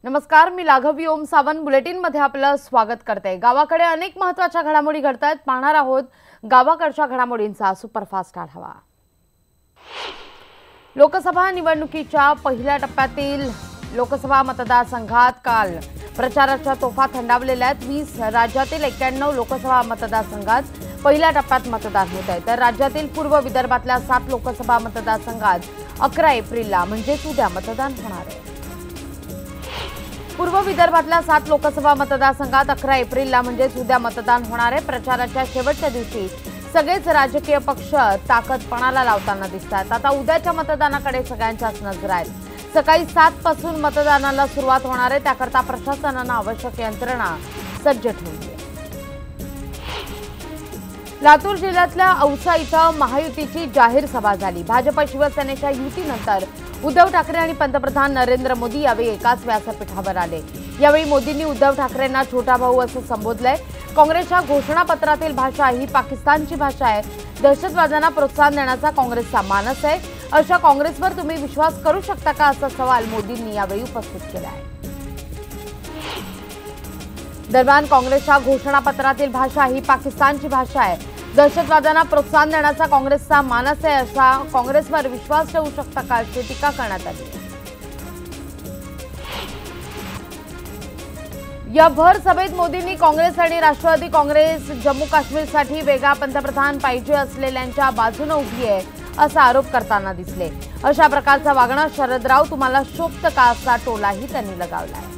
नमस्कार, मी लाघवी ओम सावंत बुलेटिनमध्ये आपलं स्वागत करते। गावाकडे अनेक महत्त्वाच्या घडामोडी घडतात। पाहणार आहोत गावाकडच्या घडामोडींचा सुपरफास्ट आढावा। लोकसभा निवडणुकीच्या पहिल्या टप्प्यातील लोकसभा मतदारसंघात काल प्रचाराच्या तोफा थंडावलेल्या आहेत। 20 राज्यातील 91 लोकसभा मतदारसंघात पहिल्या टप्प्यात मतदान होत आहे। तर राज्यातील पूर्व विदर्भातल्या 7 लोकसभा मतदारसंघात 11 एप्रिलला म्हणजे उद्या मतदान होणार आहे। पूर्व विदर्भातल्या 7 लोकसभा मतदारसंघात 11 एप्रिलला म्हणजे उद्या मतदान होणार आहे। प्रचाराच्या शेवटच्या दिवशी सगळेच राजकीय पक्ष ताकद पणाला लावताना दिसतात। आता उद्याच्या मतदानाकडे सगळ्यांच्याच नजर आहेत। सकाळी 7 पासून मतदानाला सुरुवात होणार आहे। त्याकरता प्रशासनाने आवश्यक यंत्रणा सज्ज ठेवली आहे। लातूर जिल्ह्यातल्या औसा इथं महायुतीची जाहीर सभा झाली। भाजप शिवसेनेच्या युतीनंतर उद्धव ठाकरे आणि पंतप्रधान नरेंद्र मोदी यावेळी एकाच व्यासपीठावर आले। यावेळी मोदींनी उद्धव ठाकरेंना छोटा भाऊ असं संबोधलंय। काँग्रेसच्या घोषणापत्रातील भाषा ही पाकिस्तानची भाषा आहे। दहशतवाद्यांना प्रोत्साहन देण्याचा काँग्रेसचा मानस आहे। अशा काँग्रेसवर तुम्ही विश्वास करू शकता का, असा सवाल मोदींनी यावेळी उपस्थित केला आहे। दरम्यान काँग्रेसच्या घोषणापत्रातील भाषा ही पाकिस्तानची भाषा आहे। दहशतवाद्यांना प्रोत्साहन देण्याचा काँग्रेसचा मानस आहे। असा काँग्रेसवर विश्वास ठेवू शकता का, अशी टीका करण्यात आली। या भर सभेत मोदींनी काँग्रेस आणि राष्ट्रवादी काँग्रेस जम्मू काश्मीरसाठी वेगळा पंतप्रधान पाहिजे असलेल्यांच्या बाजूने उभी आहे असा आरोप करताना दिसले। अशा प्रकारचं वागणं शरदराव तुम्हाला शोभतं का, असा टोलाही त्यांनी लगावलाय।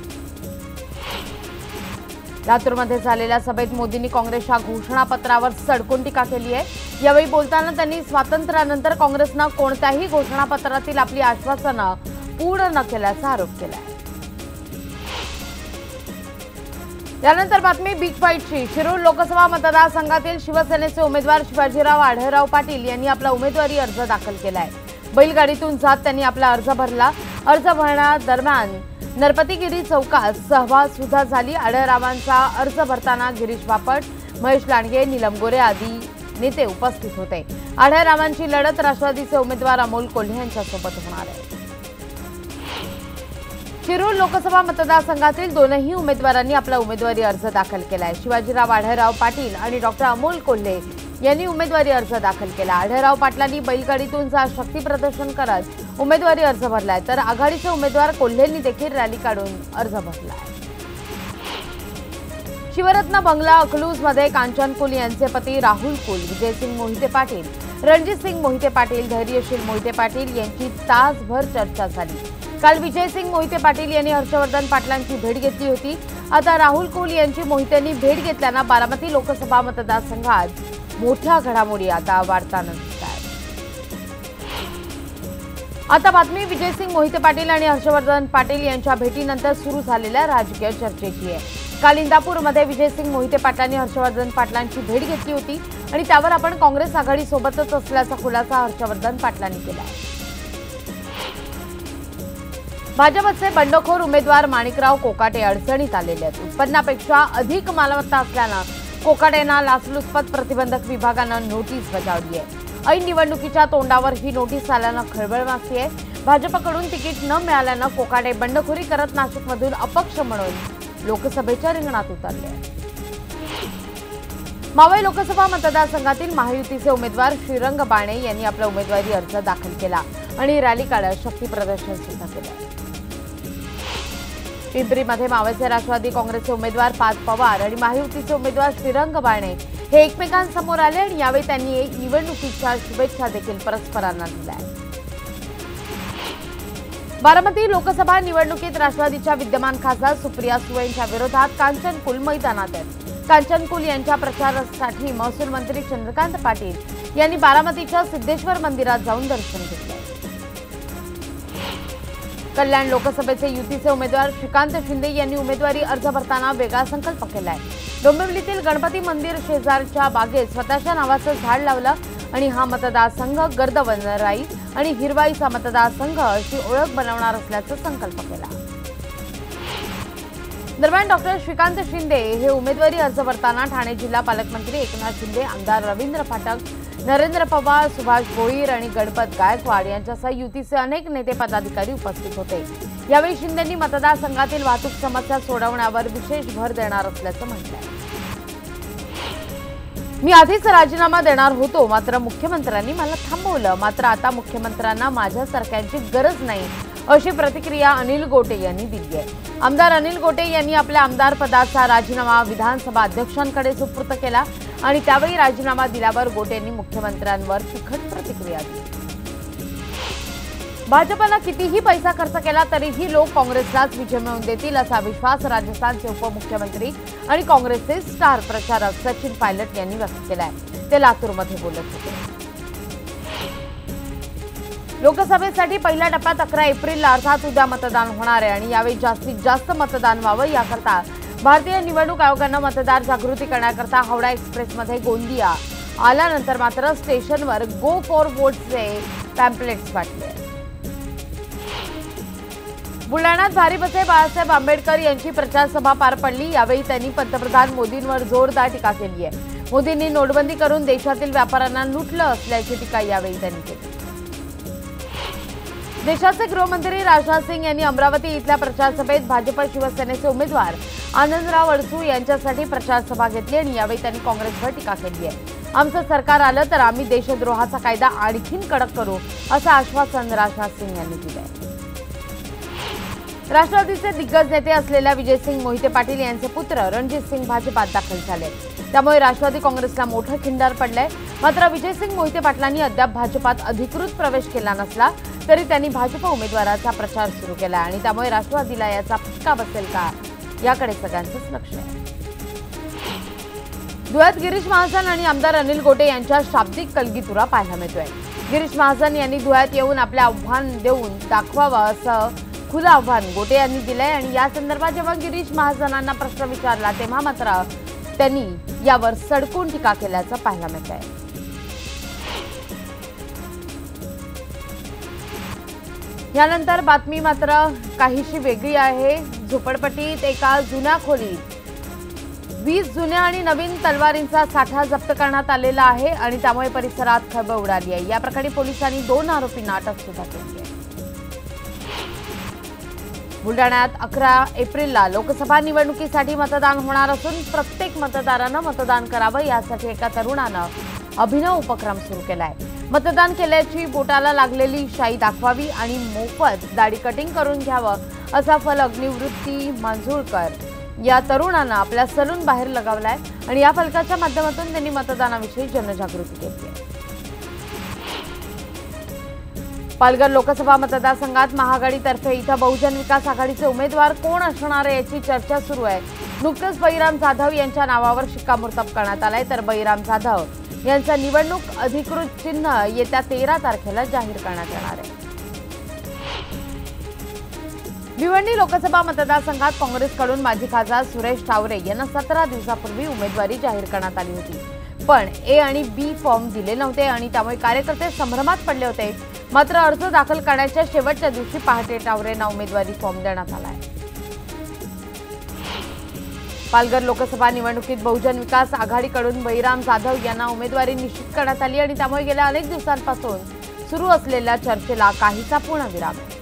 लातूरमध्ये झालेल्या सभेत मोदींनी काँग्रेसच्या घोषणापत्रावर सडकून टीका केली आहे। यावेळी बोलताना त्यांनी स्वातंत्र्यानंतर काँग्रेसनं कोणत्याही घोषणापत्रातील आपली आश्वासनं पूर्ण न केल्याचा आरोप केलाय। यानंतर बातमी बिग फाईटची। शिरूर लोकसभा मतदारसंघातील शिवसेनेचे उमेदवार शिवाजीराव आढळराव पाटील यांनी आपला उमेदवारी अर्ज दाखल केलाय। बैलगाडीतून जात त्यांनी आपला अर्ज भरला। अर्ज भरण्यादरम्यान नरपतीगिरी चौकात सभा सुद्धा झाली। आढळरावांचा अर्ज भरताना गिरीश बापट, महेश लांडगे, नीलम गोरे आदी नेते उपस्थित होते। आढळरावांची लढत राष्ट्रवादीचे उमेदवार अमोल कोल्हे यांच्यासोबत होणार आहे। शिरूर लोकसभा मतदारसंघातील दोनही उमेदवारांनी आपला उमेदवारी अर्ज दाखल केलाय। शिवाजीराव आढळराव पाटील आणि डॉक्टर अमोल कोल्हे यांनी उमेदवारी अर्ज दाखल केला। आढळराव पाटलांनी बैलगाडीतून जात शक्ती प्रदर्शन करत उमेदवारी अर्ज भरलाय, तर आघाडीचे उमेदवार कोल्हेंनी देखील रॅली काढून अर्ज भरलाय। शिवरत्न बंगला अकलूजमध्ये कांचन कुल यांचे पती राहुल कुल, विजयसिंग मोहिते पाटील, रणजितसिंग मोहिते पाटील, धैर्यशील मोहिते पाटील यांची तासभर चर्चा झाली। काल विजयसिंग मोहिते पाटील यांनी हर्षवर्धन पाटलांची भेट घेतली होती। आता राहुल कुल यांची मोहितेंनी भेट घेतल्यानं बारामती लोकसभा मतदारसंघात मोठ्या घडामोडी आता वाढताना दिसत आहेत। आता बातमी विजयसिंग मोहिते पाटील आणि हर्षवर्धन पाटील यांच्या भेटीनंतर सुरू झालेल्या राजकीय चर्चेची आहे। काल इंदापूरमध्ये विजयसिंग मोहिते पाटलांनी हर्षवर्धन पाटलांची भेट घेतली होती आणि त्यावर आपण काँग्रेस आघाडी सोबतच असल्याचा खुलासा हर्षवर्धन पाटलांनी केला आहे। भाजपचे बंडखोर उमेदवार माणिकराव कोकाटे अडचणीत आलेले आहेत। उत्पन्नापेक्षा अधिक मालमत्ता असल्यानं कोकाटेंना लाचलुचपत प्रतिबंधक विभागानं नोटीस बजावली आहे। ऐन निवडणुकीच्या तोंडावर ही नोटीस आल्यानं खळबळ माजली आहे। भाजपकडून तिकीट न मिळाल्यानं कोकाटे बंडखोरी करत नाशिकमधून अपक्ष म्हणून लोकसभेच्या रिंगणात उतरले आहेत। मावळ लोकसभा मतदारसंघातील महायुतीचे उमेदवार श्रीरंग बाणे यांनी आपला उमेदवारी अर्ज दाखल केला आणि रॅली काढत शक्ती प्रदर्शन सुद्धा केलं। पिंपरीमध्ये मावळचे राष्ट्रवादी काँग्रेसचे उमेदवार पार्थ पवार आणि महायुतीचे उमेदवार श्रीरंग बाणे हे एकमेकांसमोर आले आणि यावेळी त्यांनी निवडणुकीच्या शुभेच्छा देखील परस्परांना दिल्या। बारामती लोकसभा निवडणुकीत राष्ट्रवादीच्या विद्यमान खासदार सुप्रिया सुळे यांच्या विरोधात कांचन कुल मैदानात आहेत। कांचन कुल यांच्या प्रचारासाठी महसूल मंत्री चंद्रकांत पाटील यांनी बारामतीच्या सिद्धेश्वर मंदिरात जाऊन दर्शन घेतले। कल्याण लोकसभेचे युतीचे उमेदवार श्रीकांत शिंदे यांनी उमेदवारी अर्ज भरताना वेगळा संकल्प केलाय। डोंबिवलीतील गणपती मंदिर शेजारच्या बागेत स्वतःच्या नावाचं झाड लावलं आणि हा मतदारसंघ गर्द वनराई आणि हिरवाईचा मतदारसंघ अशी ओळख बनवणार असल्याचा संकल्प केला। दरम्यान डॉक्टर श्रीकांत शिंदे हे उमेदवारी अर्ज भरताना ठाणे जिल्हा पालकमंत्री एकनाथ शिंदे, आमदार रवींद्र फाटक, नरेंद्र पवार, सुभाष भोईर आणि गणपत गायकवाड यांच्यासह युतीचे अनेक नेते पदाधिकारी उपस्थित होते। यावेळी शिंदेंनी मतदारसंघातील वाहतूक समस्या सोडवण्यावर विशेष भर देणार असल्याचं म्हटलंय। मी आधीच राजीनामा देणार होतो, मात्र मुख्यमंत्र्यांनी मला थांबवलं। मात्र आता मुख्यमंत्र्यांना माझ्यासारख्यांची गरज नाही, अशी प्रतिक्रिया अनिल गोटे यांनी दिली आहे। आमदार अनिल गोटे यांनी आपल्या आमदार पदाचा राजीनामा विधानसभा अध्यक्षांकडे सुपूर्द केला आणि त्यावेळी राजीनामा दिल्यावर गोटे यांनी मुख्यमंत्र्यांवर तिखट प्रतिक्रिया दिली। भाजपने कितीही पैसा खर्च केला तरीही लोक काँग्रेसलाच विजय मिळवून देतील असा विश्वास राजस्थानचे उपमुख्यमंत्री आणि काँग्रेसचे स्टार प्रचारक सचिन पायलट यांनी व्यक्त केला आहे। ते लातूरमध्ये बोलत होते। लोकसभेसाठी पहिल्या टप्प्यात 11 एप्रिलला अर्थात उद्या मतदान होणार आहे आणि यावेळी जास्तीत जास्त मतदान व्हावं याकरता भारतीय निवडणूक आयोगाने मतदार जागृती करण्याकरता हावडा एक्सप्रेसमध्ये गोंदिया आल्यानंतर मात्र स्टेशनवर गो फॉर वोटचे पॅम्पलेट्स वाटले। बुलढाण्यात भारिपचे बाळासाहेब आंबेडकर यांची प्रचार सभा पार पडली। यावेळी त्यांनी पंतप्रधान मोदींवर जोरदार टीका केली आहे। मोदींनी नोटबंदी करून देशातील व्यापाऱ्यांना लुटलं असल्याची टीका यावेळी त्यांनी केली। देशाचे गृहमंत्री राजनाथ सिंग यांनी अमरावती इथल्या प्रचार सभेत भाजप शिवसेनेचे उमेदवार आनंदराव अडसूळ यांच्यासाठी प्रचार सभा घेतली आणि यावेळी त्यांनी काँग्रेसवर टीका केली आहे। आमचं सरकार आलं तर आम्ही देशद्रोहाचा कायदा आणखीन कडक करू असं आश्वासन राजनाथ सिंग यांनी दिलं आहे। राष्ट्रवादीचे दिग्गज नेते असलेल्या विजयसिंग मोहिते पाटील यांचे पुत्र रणजित सिंग भाजपात दाखल झाले, त्यामुळे राष्ट्रवादी काँग्रेसला मोठं खिंडार पडलंय। मात्र विजयसिंग मोहिते पाटलांनी अद्याप भाजपात अधिकृत प्रवेश केला नसला तरी त्यांनी भाजप उमेदवाराचा प्रचार सुरू केला आणि त्यामुळे राष्ट्रवादीला याचा फटका बसेल का याकडे सगळ्यांचंच लक्ष आहे। धुळ्यात गिरीश महाजन आणि आमदार अनिल गोटे यांच्या शाब्दिक कलगीतुरा पाहायला मिळतोय। गिरीश महाजन यांनी धुळ्यात येऊन आपले आव्हान देऊन दाखवावं असं खुलं आव्हान गोटे यांनी दिलंय आणि या संदर्भात जेव्हा गिरीश महाजनांना प्रश्न विचारला तेव्हा मात्र त्यांनी यावर सडकून टीका केल्याचं पाहायला मिळतंय। यानंतर बातमी मात्र काहीशी वेगळी आहे। झोपडपट्टीत एका जुन्या खोलीत 20 जुन्या आणि नवीन तलवारींचा साठा जप्त करण्यात आलेला आहे आणि त्यामुळे परिसरात खळबळ उडाली आहे। या प्रकरणी पोलिसांनी 2 आरोपींना अटक सुद्धा केली आहे। बुलढाण्यात 11 एप्रिलला लोकसभा निवडणुकीसाठी मतदान होणार असून प्रत्येक मतदारानं मतदान करावं यासाठी एका तरुणानं अभिनव उपक्रम सुरू केलाय। मतदान केल्याची बोटाला लागलेली शाई दाखवावी आणि मोफत दाढी कटिंग करून घ्यावं असा फलक निवृत्ती मांजुळकर या तरुणानं आपल्या सलून बाहेर लगावलाय आणि या फलकाच्या माध्यमातून त्यांनी मतदानाविषयी जनजागृती केली आहे। पालघर लोकसभा मतदारसंघात महाआघाडीतर्फे इथं बहुजन विकास आघाडीचे उमेदवार कोण असणार आहे याची चर्चा सुरू आहे। नुकतेच बळीराम जाधव यांच्या नावावर शिक्कामोर्तब करण्यात आलाय तर बळीराम जाधव यांचं निवडणूक अधिकृत चिन्ह येत्या 13 तारखेला जाहीर करण्यात येणार आहे। भिवंडी लोकसभा मतदारसंघात काँग्रेसकडून माजी खासदार सुरेश टावरे यांना 17 दिवसापूर्वी उमेदवारी जाहीर करण्यात आली होती, पण ए आणि बी फॉर्म दिले नव्हते आणि त्यामुळे कार्यकर्ते संभ्रमात पडले होते। मात्र अर्ज दाखल करण्याच्या शेवटच्या दिवशी पहाटे टावरेंना उमेदवारी फॉर्म देण्यात आला आहे। पालघर लोकसभा निवडणुकीत बहुजन विकास आघाडीकडून बळीराम जाधव यांना उमेदवारी निश्चित करण्यात आली आणि त्यामुळे गेल्या अनेक दिवसांपासून सुरू असलेल्या चर्चेला काहीसा पूर्णविराम आहे।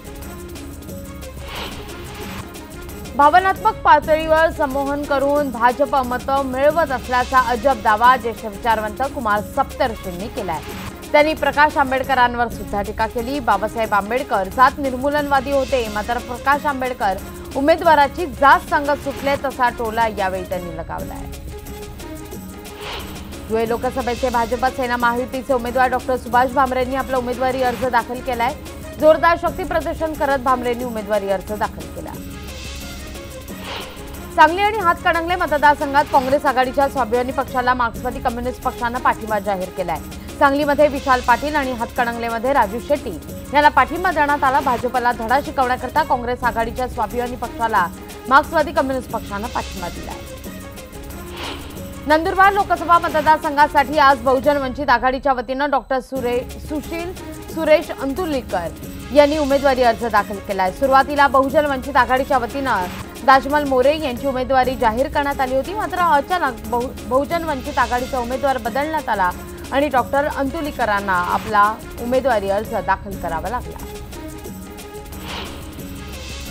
भावनात्मक पातळीवर संमोहन करून भाजप मतं मिळवत असल्याचा अजब दावा ज्येष्ठ विचारवंत कुमार सप्तर्षींनी केलाय। त्यांनी प्रकाश आंबेडकरांवर सुद्धा टीका केली। बाबासाहेब आंबेडकर जात निर्मूलनवादी होते, मात्र प्रकाश आंबेडकर उमेदवाराची जात सांगत सुटले तसा टोला यावेळी त्यांनी लगावलाय। धुळे लोकसभेचे भाजप सेना महायुतीचे उमेदवार डॉक्टर सुभाष भामरेंनी आपला उमेदवारी अर्ज दाखल केलाय। जोरदार शक्ती प्रदर्शन करत भामरेंनी उमेदवारी अर्ज दाखल केला। सांगली आणि हातकणंगले मतदारसंघात काँग्रेस आघाडीच्या स्वाभिमानी पक्षाला मार्क्सवादी कम्युनिस्ट पक्षानं पाठिंबा जाहीर केलाय। सांगलीमध्ये विशाल पाटील आणि हातकणंगलेमध्ये राजू शेट्टी यांना पाठिंबा देण्यात आला। भाजपला धडा शिकवण्याकरता काँग्रेस आघाडीच्या स्वाभिमानी पक्षाला मार्क्सवादी कम्युनिस्ट पक्षानं पाठिंबा दिलाय। नंदुरबार लोकसभा मतदारसंघासाठी आज बहुजन वंचित आघाडीच्या वतीनं डॉक्टर सुरेश अंतुलीकर यांनी उमेदवारी अर्ज दाखल केलाय। सुरुवातीला बहुजन वंचित आघाडीच्या वतीनं दाजमल मोरे यांची उमेदवारी जाहीर करण्यात आली होती, मात्र अचानक बहुजन वंचित आघाडीचा उमेदवार बदलण्यात आला आणि डॉक्टर अंतुलीकरांना आपला उमेदवारी अर्ज दाखल करावा लागला।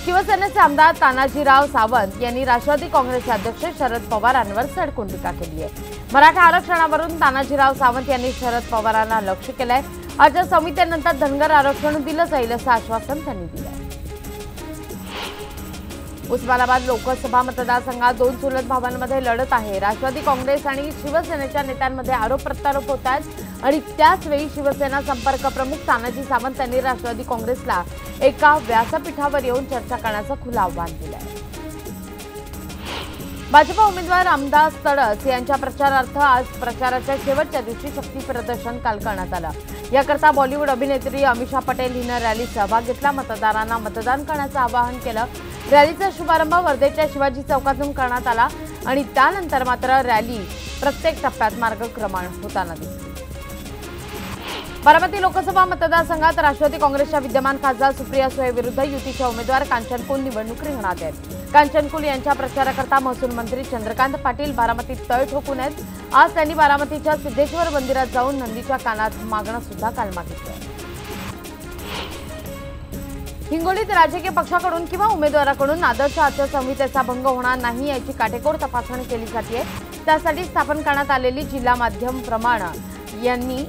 शिवसेनेचे आमदार तानाजीराव सावंत यांनी राष्ट्रवादी काँग्रेसचे अध्यक्ष शरद पवारांवर सडकून टीका केली आहे। मराठा आरक्षणावरून तानाजीराव सावंत यांनी शरद पवारांना लक्ष्य केलंय। आजच्या समितीनंतर धनगर आरक्षण दिलं जाईल असं आश्वासन त्यांनी दिलंय। उस्मानाबाद लोकसभा मतदारसंघात दोन चुलत भावांमध्ये लढत आहे। राष्ट्रवादी काँग्रेस आणि शिवसेनेच्या नेत्यांमध्ये आरोप प्रत्यारोप होत आहेत आणि त्याच वेळी शिवसेना संपर्क प्रमुख तानाजी सावंत यांनी राष्ट्रवादी काँग्रेसला एका व्यासपीठावर येऊन चर्चा करण्याचं खुलं आव्हान दिलं आहे। भाजपा उमेदवार रामदास तडस यांच्या प्रचारार्थ आज प्रचाराच्या शेवटच्या दिवशी शक्ती प्रदर्शन काल करण्यात आलं। याकरता बॉलिवूड अभिनेत्री अमिषा पटेल हिनं रॅलीत सहभाग घेतला। मतदारांना मतदान करण्याचं आवाहन केलं। रॅलीचा शुभारंभ वर्धेच्या शिवाजी चौकातून करण्यात आला आणि त्यानंतर मात्र रॅली प्रत्येक टप्प्यात मार्गक्रमण होताना दिसली। बारामती लोकसभा मतदारसंघात राष्ट्रवादी काँग्रेसच्या विद्यमान खासदार सुप्रिया सुळे विरुद्ध युतीच्या उमेदवार कांचन कुल निवडणूक रिंगणात आहेत। कांचन कुल यांच्या प्रचाराकरता महसूल मंत्री चंद्रकांत पाटील बारामतीत तळ ठोकून आहेत। आज त्यांनी बारामतीच्या सिद्धेश्वर मंदिरात जाऊन नंदीच्या कानात मागणं सुद्धा काल मागितलं। हिंगोलीत राजकीय पक्षाकडून किंवा उमेदवाराकडून आदर्श आचारसंहितेचा भंग होणार नाही याची काटेकोर तपासणी केली जाते। त्यासाठी स्थापन करण्यात आलेली जिल्हा माध्यम प्रमाण यांनी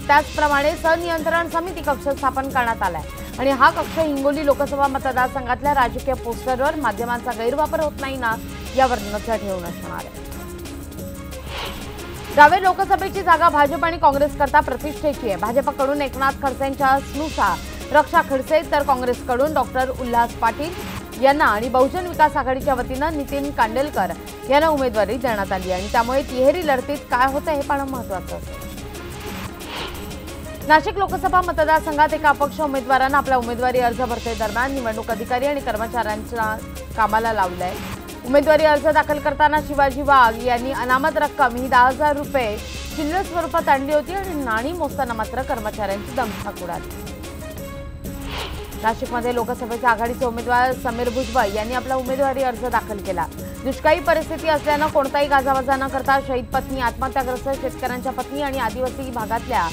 त्याचप्रमाणे संनियंत्रण समिती कक्ष स्थापन करण्यात आलाय आणि हा कक्ष हिंगोली लोकसभा मतदारसंघातल्या राजकीय पोस्टरवर माध्यमांचा गैरवापर होत नाही ना यावर नजर ठेवून असणार आहे। रावेर लोकसभेची जागा भाजप आणि काँग्रेसकरता प्रतिष्ठेची आहे। भाजपकडून एकनाथ खडसेंच्या स्नुषा रक्षा खडसे तर काँग्रेसकडून डॉक्टर उल्हास पाटील यांना आणि बहुजन विकास आघाडीच्या वतीनं नितीन कांडेलकर यांना उमेदवारी देण्यात आली आणि त्यामुळे तिहेरी लढतीत काय होतं हे पाहणं महत्त्वाचं असेल। नाशिक लोकसभा मतदारसंघात एका अपक्ष उमेदवारानं आपला उमेदवारी अर्ज भरतेदरम्यान निवडणूक अधिकारी आणि कर्मचाऱ्यांच्या कामाला लावलंय। उमेदवारी अर्ज दाखल करताना शिवाजी वाघ यांनी अनामत रक्कम ही 10,000 रुपये चिल्लर स्वरूपात आणली होती आणि नाणी मोजताना मात्र कर्मचाऱ्यांची दमछाक उडाली। नाशिकमध्ये लोकसभेचे आघाडीचे उमेदवार समीर भुजबळ यांनी आपला उमेदवारी अर्ज दाखल केला। दुष्काळी परिस्थिती असल्यानं कोणताही गाजावाजा न करता शहीद पत्नी, आत्महत्याग्रस्त शेतकऱ्यांच्या पत्नी आणि आदिवासी भागातल्या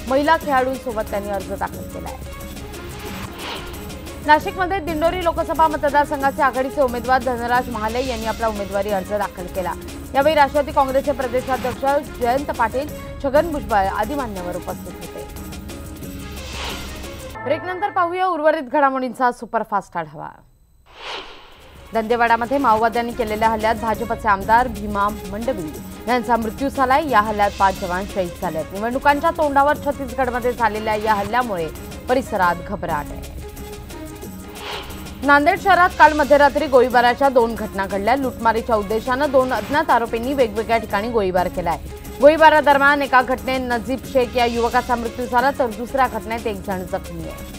महिला खेळाडूंसोबत त्यांनी अर्ज दाखल केला आहे। नाशिकमध्ये दिंडोरी लोकसभा मतदारसंघाचे आघाडीचे उमेदवार धनराज महाले यांनी आपला उमेदवारी अर्ज दाखल केला। यावेळी राष्ट्रवादी काँग्रेसचे प्रदेशाध्यक्ष जयंत पाटील, छगन भुजबळ आदी मान्यवर उपस्थित होते। ब्रेकनंतर पाहूया उर्वरित घडामोडींचा सुपरफास्ट आढावा। दंतेवाडामध्ये माओवाद्यांनी केलेल्या हल्ल्यात भाजपचे आमदार भीमा मंडवी यांचा मृत्यू झालाय। या हल्ल्यात 5 जवान शहीद झालेत। निवडणुकांच्या तोंडावर छत्तीसगडमध्ये झालेल्या या हल्ल्यामुळे परिसरात घबराट आहे। नांदेड शहरात काल मध्यरात्री गोळीबाराच्या 2 घटना घडल्या। लुटमारीच्या उद्देशानं 2 अज्ञात आरोपींनी वेगवेगळ्या ठिकाणी गोळीबार केलाय। गोळीबारादरम्यान एका घटनेत नजीब शेख या युवकाचा मृत्यू झाला तर दुसऱ्या घटनेत 1 जण जखमी आहे।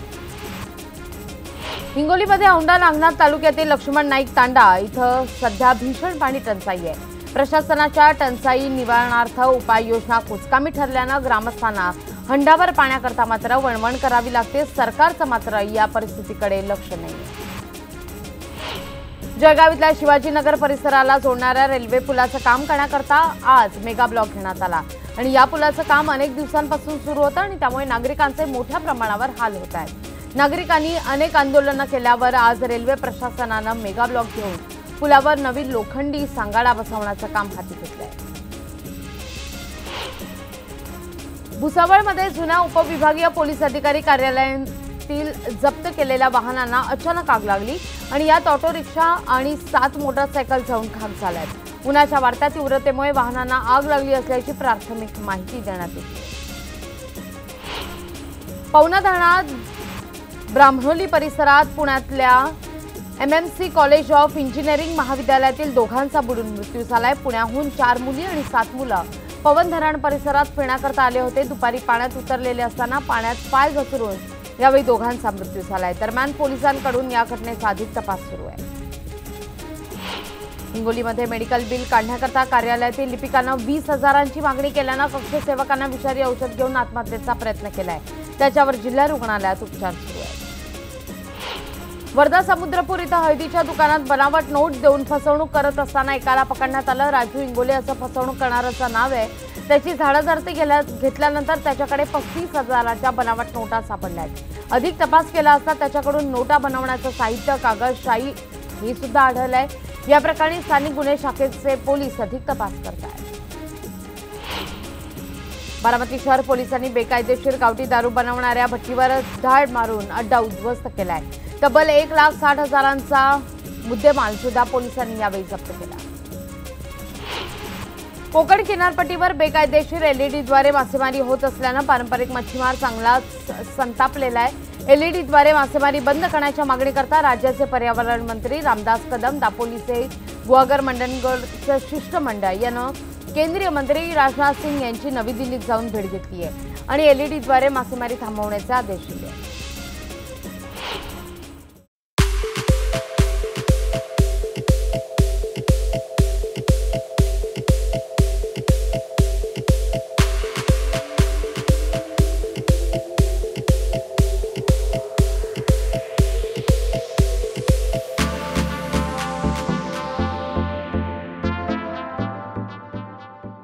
हिंगोलीमध्ये औंढा नागनाथ तालुक्यातील लक्ष्मण नाईक तांडा इथं सध्या भीषण पाणी टंचाई आहे। प्रशासनाच्या टंचाई निवारणार्थ उपाययोजना कुचकामी ठरल्यानं ग्रामस्थांना हंडाभर पाण्याकरता मात्र वणवण करावी लागते। सरकारचं मात्र या परिस्थितीकडे लक्ष नाही। जळगाव इथल्या शिवाजीनगर परिसराला जोडणाऱ्या रेल्वे पुलाचं काम करण्याकरता आज मेगा ब्लॉक घेण्यात आला आणि या पुलाचं काम अनेक दिवसांपासून सुरू होतं आणि त्यामुळे नागरिकांचे मोठ्या प्रमाणावर हाल होत आहेत। नागरिकांनी अनेक आंदोलनं केल्यावर आज रेल्वे प्रशासनानं मेगा ब्लॉक घेऊन पुलावर नवीन लोखंडी सांगाडा बसवण्याचं काम हाती घेतलंय। भुसावळमध्ये जुन्या उपविभागीय पोलीस अधिकारी कार्यालयातील जप्त केलेल्या वाहनांना अचानक आग लागली आणि यात ऑटो रिक्षा आणि 7 मोटरसायकल जळून खाक झाल्यात। उन्हाच्या वाढत्या तीव्रतेमुळे वाहनांना आग लागली असल्याची प्राथमिक माहिती देण्यात येते। पवना धरणात ब्राह्मणोली परिसरात पुण्यातल्या MMC कॉलेज ऑफ इंजिनिअरिंग महाविद्यालयातील दोघांचा बुडून मृत्यू झालाय। पुण्याहून 4 मुली आणि 7 मुलं पवन धरण परिसरात फिरण्याकरता आले होते। दुपारी पाण्यात उतरलेले असताना पाण्यात पाय घसरून यावेळी दोघांचा मृत्यू झालाय। दरम्यान पोलिसांकडून या घटनेचा अधिक तपास सुरू आहे। हिंगोलीमध्ये मेडिकल बिल काढण्याकरता कार्यालयातील लिपिकानं 20,000ची मागणी केल्यानं कक्षसेवकांना विषारी औषध घेऊन आत्महत्येचा प्रयत्न केलाय। त्याच्यावर जिल्हा रुग्णालयात उपचार सुरू आहेत। वर्धा समुद्रपूर इथं हळदीच्या दुकानात बनावट नोट देऊन फसवणूक करत असताना एकाला पकडण्यात आलं। राजू इंगोले असं फसवणूक करणाऱ्याचं नाव आहे। त्याची झाडाझडती घेतल्यानंतर त्याच्याकडे 35,000च्या बनावट नोटा सापडल्या आहेत। अधिक तपास केला असता त्याच्याकडून नोटा बनवण्याचं साहित्य, कागद, शाई हे सुद्धा आढळलंय। या प्रकरणी स्थानिक गुन्हे शाखेचे पोलीस अधिक तपास करत आहेत। बारामती शहर पोलिसांनी बेकायदेशीर गावठी दारू बनवणाऱ्या भट्टीवर धाड मारून अड्डा उद्ध्वस्त केलाय। तब्बल 1,60,000चा मुद्देमाल सुद्धा पोलिसांनी यावेळी जप्त केला। कोकण किनारपट्टीवर बेकायदेशीर एलईडीद्वारे मासेमारी होत असल्यानं पारंपरिक मच्छीमार चांगलाच संतापलेला आहे। एलईडीद्वारे मासेमारी बंद करण्याच्या मागणीकरता राज्याचे पर्यावरण मंत्री रामदास कदम, दापोलीचे गुहागर मंडणगडचं शिष्टमंडळ यानं केंद्रीय मंत्री राजनाथ सिंग यांची नवी दिल्लीत जाऊन भेट घेतली आहे आणि एलईडीद्वारे मासेमारी थांबवण्याचे आदेश दिले।